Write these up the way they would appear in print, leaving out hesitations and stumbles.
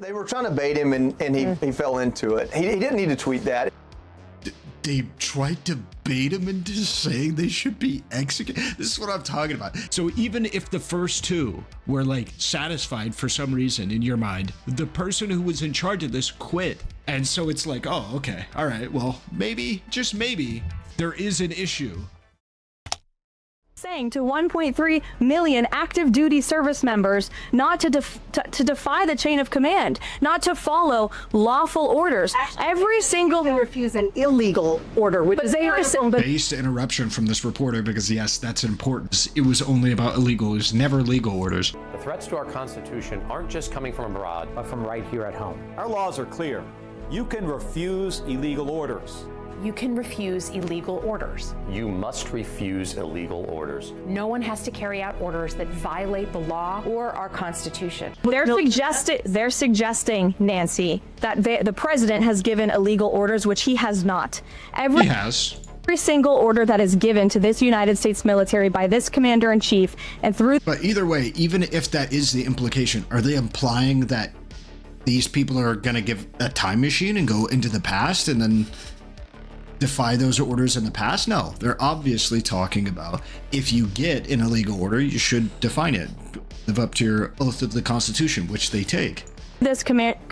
They were trying to bait him, and he fell into it. He didn't need to tweet that. They tried to bait him into saying they should be executed. This is what I'm talking about. So even if the first two were like satisfied for some reason in your mind, the person who was in charge of this quit. And so it's like, oh, okay. All right. Well, maybe, just maybe, there is an issue. Saying to 1.3 million active duty service members not to defy the chain of command, not to follow lawful orders. Every single refuse an illegal order, which is based interruption from this reporter, because yes, that's important. It was only about illegal. It was never legal orders. The threats to our Constitution aren't just coming from abroad, but from right here at home. Our laws are clear. You can refuse illegal orders. You can refuse illegal orders. You must refuse illegal orders. No one has to carry out orders that violate the law or our Constitution. They're suggesting, Nancy, that the president has given illegal orders, which he has not. He has. Every single order that is given to this United States military by this commander-in-chief and through... But either way, even if that is the implication, are they implying that these people are going to give a time machine and go into the past and then defy those orders in the past? No, they're obviously talking about if you get an illegal order, you should define it, live up to your oath of the Constitution, which they take. This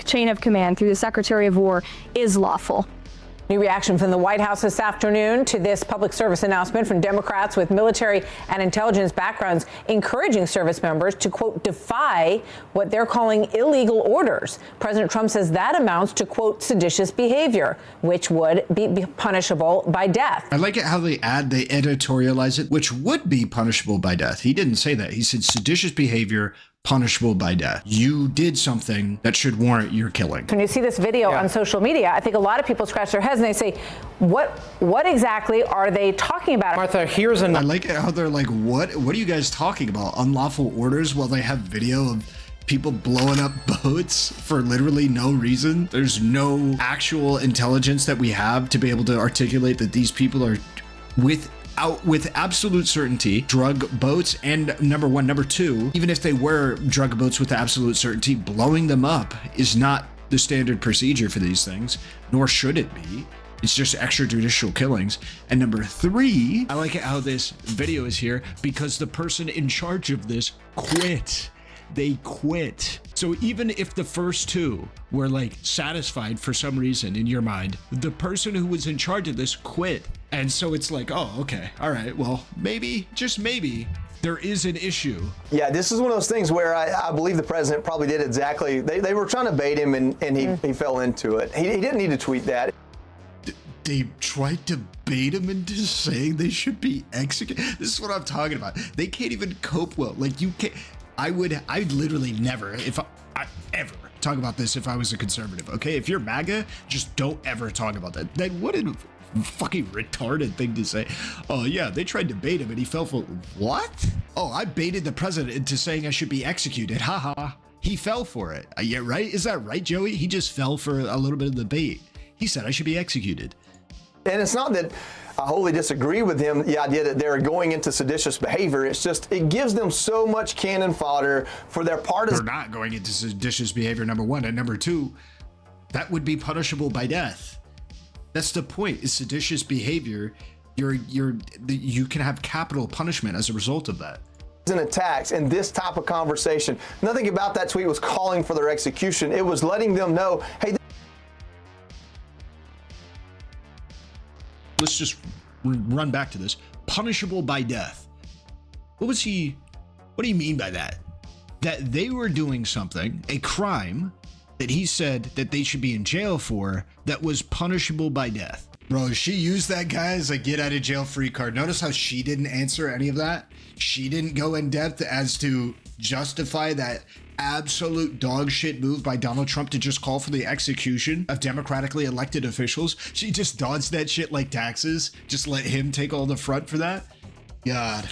chain of command through the Secretary of War is lawful. New reaction from the White House this afternoon to this public service announcement from Democrats with military and intelligence backgrounds encouraging service members to, quote, defy what they're calling illegal orders. President Trump says that amounts to, quote, seditious behavior, which would be punishable by death. I like it how they editorialize it, which would be punishable by death. He didn't say that. He said seditious behavior punishable by death. You did something that should warrant your killing. When you see this video on social media, I think a lot of people scratch their heads and they say, what exactly are they talking about? Martha, here's I like how they're like, what are you guys talking about? Unlawful orders, while they have video of people blowing up boats for literally no reason. There's no actual intelligence that we have to be able to articulate that these people are with absolute certainty drug boats, and number two, even if they were drug boats with absolute certainty, blowing them up is not the standard procedure for these things, nor should it be. It's just extrajudicial killings. And number three, I like it how this video is here because the person in charge of this quit. They quit. So even if the first two were like satisfied for some reason in your mind, the person who was in charge of this quit. And so it's like, oh, okay. All right. Well, maybe, just maybe, there is an issue. Yeah, this is one of those things where I believe the president probably did exactly. They were trying to bait him, and he fell into it. He didn't need to tweet that. They tried to bait him into saying they should be executed. This is what I'm talking about. They can't even cope well. Like, you can't. I'd literally never, if I ever talk about this if I was a conservative, okay? If you're MAGA, just don't ever talk about that. Then what a fucking retarded thing to say. Oh yeah, they tried to bait him and he fell for, what? Oh, I baited the president into saying I should be executed. Haha. He fell for it. Yeah, right? Is that right, Joey? He just fell for a little bit of the bait. He said I should be executed. And it's not that I wholly disagree with him, the idea that they're going into seditious behavior. It's just, it gives them so much cannon fodder for their partisan. They're not going into seditious behavior, number one. And number two, that would be punishable by death. That's the point, is seditious behavior. You can have capital punishment as a result of that. And attacks and this type of conversation. Nothing about that tweet was calling for their execution. It was letting them know, hey, let's just run back to this. Punishable by death. What do you mean by that? That they were doing something, a crime, that he said that they should be in jail for, that was punishable by death. Bro, she used that guy as a get out of jail free card. Notice how she didn't answer any of that? She didn't go in depth as to justify that absolute dog shit move by Donald Trump to just call for the execution of democratically elected officials. She just dodged that shit like taxes. Just let him take all the front for that. God.